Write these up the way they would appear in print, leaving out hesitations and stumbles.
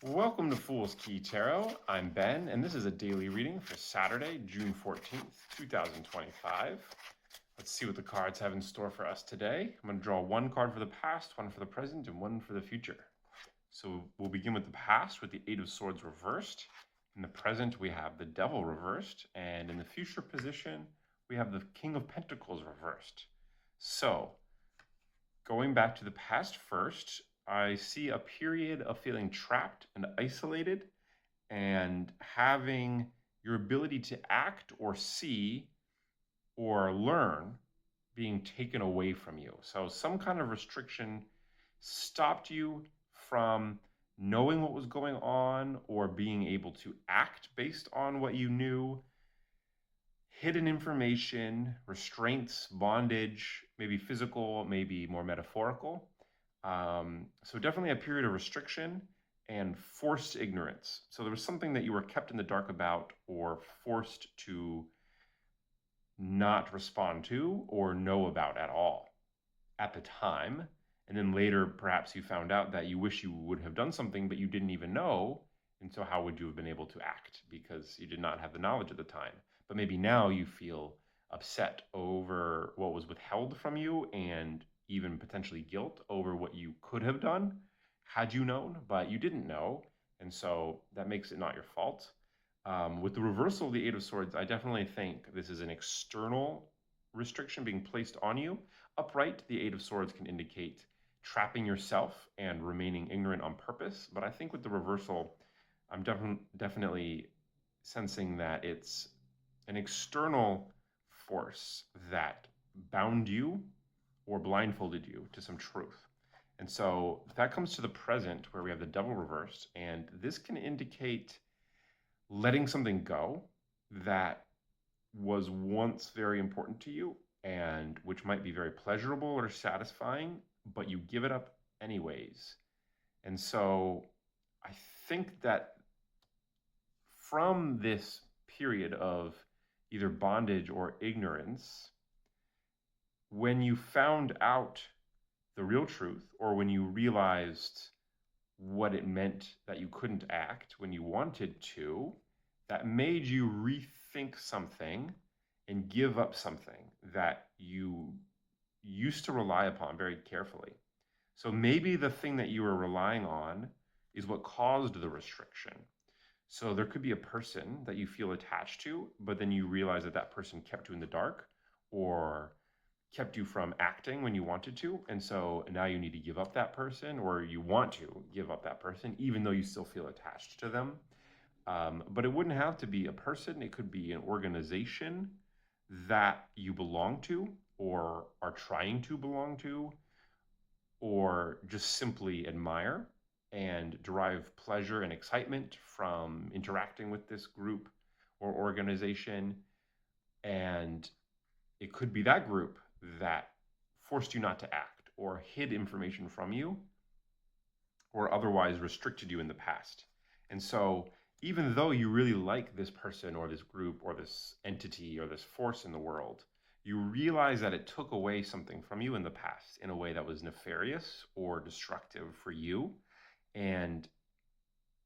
Welcome to Fool's Key Tarot. I'm Ben, and this is a daily reading for Saturday, June 14th, 2025. Let's see what the cards have in store for us today. I'm going to draw one card for the past, one for the present, and one for the future. So we'll begin with the past with the Eight of Swords reversed. In the present, we have the Devil reversed, and in the future position, we have the King of Pentacles reversed. So, going back to the past first, I see a period of feeling trapped and isolated and having your ability to act or see or learn being taken away from you. So some kind of restriction stopped you from knowing what was going on or being able to act based on what you knew. Hidden information, restraints, bondage, maybe physical, maybe more metaphorical. So definitely a period of restriction and forced ignorance. So there was something that you were kept in the dark about or forced to not respond to or know about at all at the time. And then later, perhaps you found out that you wish you would have done something, but you didn't even know. And so how would you have been able to act? Because you did not have the knowledge at the time. But maybe now you feel upset over what was withheld from you and even potentially guilt over what you could have done had you known, but you didn't know. And so that makes it not your fault. With the reversal of the Eight of Swords, I definitely think this is an external restriction being placed on you. Upright, the Eight of Swords can indicate trapping yourself and remaining ignorant on purpose. But I think with the reversal, I'm definitely sensing that it's an external force that bound you or blindfolded you to some truth. And so that comes to the present where we have the Devil reversed, and this can indicate letting something go that was once very important to you and which might be very pleasurable or satisfying, but you give it up anyways. And so I think that from this period of either bondage or ignorance, when you found out the real truth, or when you realized what it meant that you couldn't act when you wanted to, that made you rethink something and give up something that you used to rely upon very carefully. So maybe the thing that you were relying on is what caused the restriction. So there could be a person that you feel attached to, but then you realize that that person kept you in the dark or kept you from acting when you wanted to. And so now you need to give up that person, or you want to give up that person, even though you still feel attached to them. But it wouldn't have to be a person. It could be an organization that you belong to or are trying to belong to, or just simply admire and derive pleasure and excitement from interacting with this group or organization. And it could be that group that forced you not to act or hid information from you or otherwise restricted you in the past. And so even though you really like this person or this group or this entity or this force in the world, you realize that it took away something from you in the past in a way that was nefarious or destructive for you. And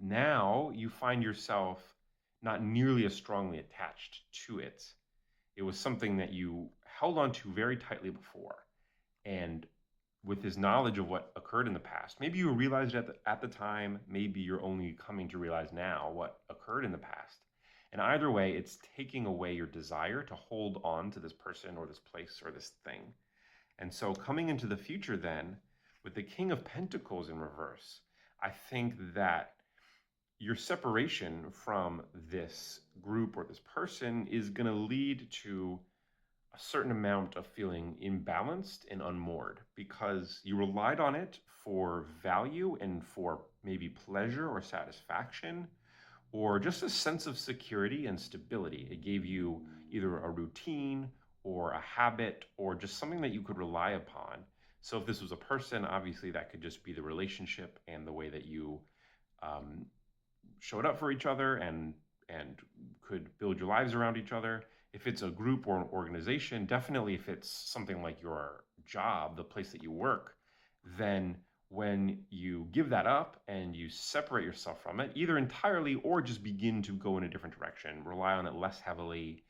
now you find yourself not nearly as strongly attached to it. It was something that you held on to very tightly before. And with his knowledge of what occurred in the past, maybe you realized it at the time, maybe you're only coming to realize now what occurred in the past. And either way, it's taking away your desire to hold on to this person or this place or this thing. And so coming into the future then, with the King of Pentacles in reverse, I think that your separation from this group or this person is going to lead to a certain amount of feeling imbalanced and unmoored because you relied on it for value and for maybe pleasure or satisfaction or just a sense of security and stability. It gave you either a routine or a habit or just something that you could rely upon. So if this was a person, obviously that could just be the relationship and the way that you showed up for each other and could build your lives around each other. If it's a group or an organization, definitely if it's something like your job, the place that you work, then when you give that up and you separate yourself from it, either entirely or just begin to go in a different direction, rely on it less heavily,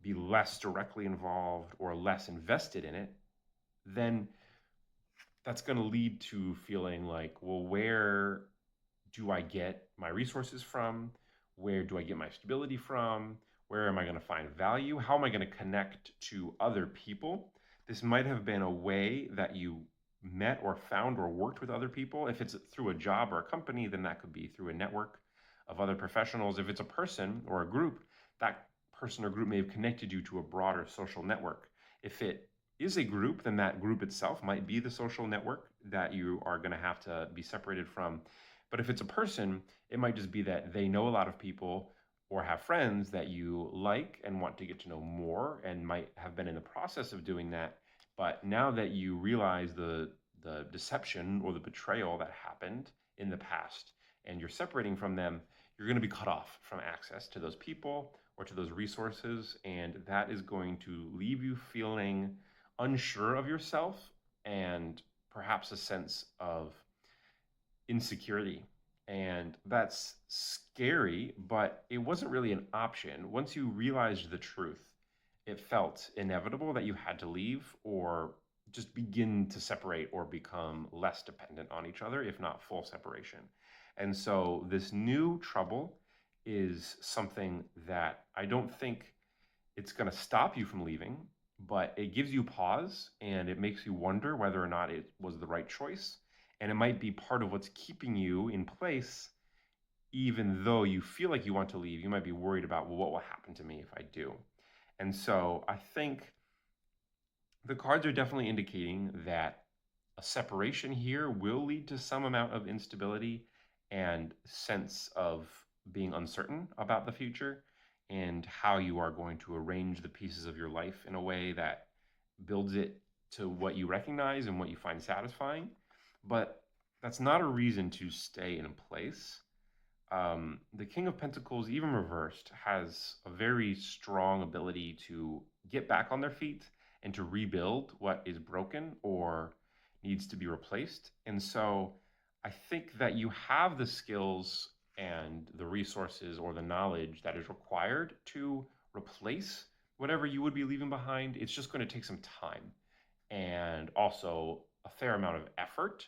be less directly involved or less invested in it, then that's going to lead to feeling like, well, where do I get my resources from? Where do I get my stability from? Where am I going to find value? How am I going to connect to other people? This might have been a way that you met or found or worked with other people. If it's through a job or a company, then that could be through a network of other professionals. If it's a person or a group, that person or group may have connected you to a broader social network. If it is a group, then that group itself might be the social network that you are going to have to be separated from. But if it's a person, it might just be that they know a lot of people or have friends that you like and want to get to know more and might have been in the process of doing that. But now that you realize the deception or the betrayal that happened in the past and you're separating from them, you're going to be cut off from access to those people or to those resources. And that is going to leave you feeling unsure of yourself and perhaps a sense of insecurity. And that's scary, but it wasn't really an option. Once you realized the truth, it felt inevitable that you had to leave or just begin to separate or become less dependent on each other, if not full separation. And so this new trouble is something that I don't think it's going to stop you from leaving, but it gives you pause and it makes you wonder whether or not it was the right choice. And it might be part of what's keeping you in place, even though you feel like you want to leave. You might be worried about, well, what will happen to me if I do? And so I think the cards are definitely indicating that a separation here will lead to some amount of instability and sense of being uncertain about the future and how you are going to arrange the pieces of your life in a way that builds it to what you recognize and what you find satisfying. But that's not a reason to stay in place. The King of Pentacles, even reversed, has a very strong ability to get back on their feet and to rebuild what is broken or needs to be replaced. And so I think that you have the skills and the resources or the knowledge that is required to replace whatever you would be leaving behind. It's just going to take some time and also a fair amount of effort.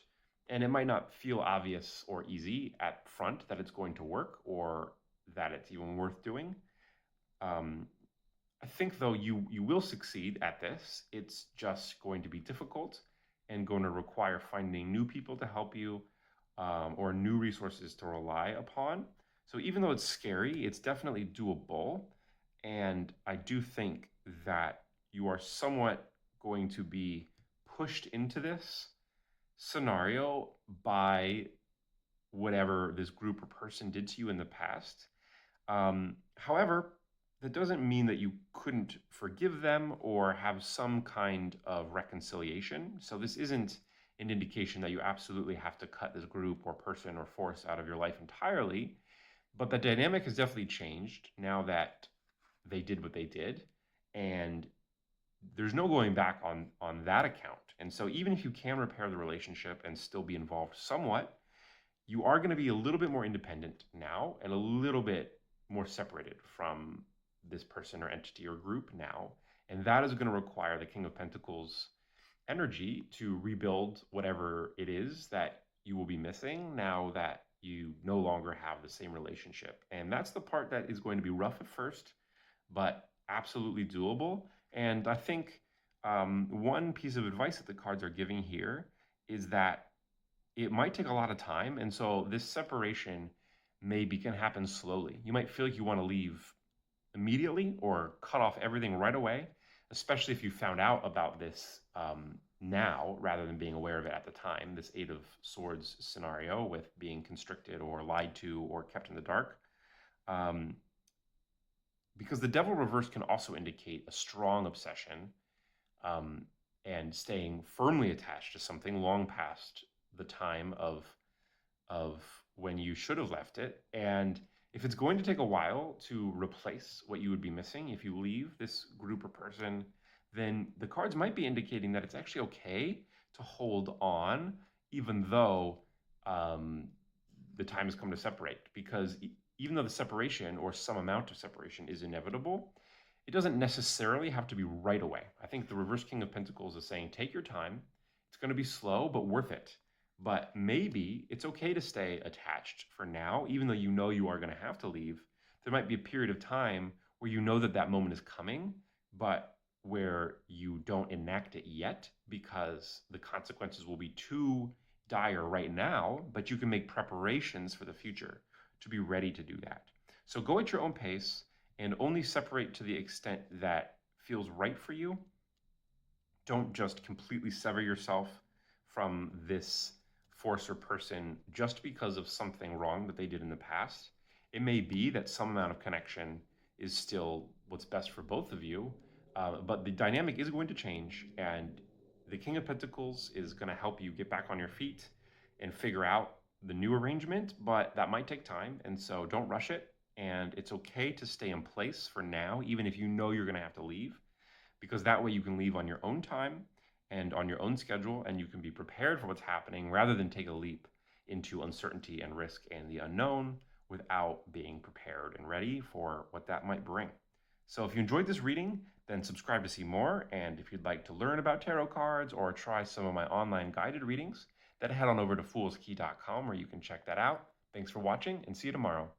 And it might not feel obvious or easy at front that it's going to work or that it's even worth doing. I think, though, you will succeed at this. It's just going to be difficult and going to require finding new people to help you or new resources to rely upon. So even though it's scary, it's definitely doable. And I do think that you are somewhat going to be pushed into this scenario by whatever this group or person did to you in the past. However, that doesn't mean that you couldn't forgive them or have some kind of reconciliation. So this isn't an indication that you absolutely have to cut this group or person or force out of your life entirely. But the dynamic has definitely changed now that they did what they did. And there's no going back on that account. And so even if you can repair the relationship and still be involved somewhat, you are going to be a little bit more independent now and a little bit more separated from this person or entity or group now. And that is going to require the King of Pentacles energy to rebuild whatever it is that you will be missing now that you no longer have the same relationship. And that's the part that is going to be rough at first, but absolutely doable. And I think one piece of advice that the cards are giving here is that it might take a lot of time. And so this separation maybe can happen slowly. You might feel like you want to leave immediately or cut off everything right away, especially if you found out about this now rather than being aware of it at the time. This Eight of Swords scenario with being constricted or lied to or kept in the dark. Because the Devil reverse can also indicate a strong obsession and staying firmly attached to something long past the time of when you should have left it. And if it's going to take a while to replace what you would be missing if you leave this group or person, then the cards might be indicating that it's actually okay to hold on even though the time has come to separate. Because even though the separation or some amount of separation is inevitable, it doesn't necessarily have to be right away. I think the reverse King of Pentacles is saying, take your time. It's going to be slow, but worth it. But maybe it's okay to stay attached for now, even though you know you are going to have to leave. There might be a period of time where you know that that moment is coming, but where you don't enact it yet because the consequences will be too dire right now, but you can make preparations for the future to be ready to do that. So go at your own pace and only separate to the extent that feels right for you. Don't just completely sever yourself from this force or person just because of something wrong that they did in the past. It may be that some amount of connection is still what's best for both of you, but the dynamic is going to change, and the King of Pentacles is going to help you get back on your feet and figure out the new arrangement, but that might take time, and so don't rush it. And it's okay to stay in place for now, even if you know you're going to have to leave, because that way you can leave on your own time and on your own schedule, and you can be prepared for what's happening rather than take a leap into uncertainty and risk and the unknown without being prepared and ready for what that might bring. So if you enjoyed this reading, then subscribe to see more. And if you'd like to learn about tarot cards or try some of my online guided readings, then head on over to foolskey.com where you can check that out. Thanks for watching, and see you tomorrow.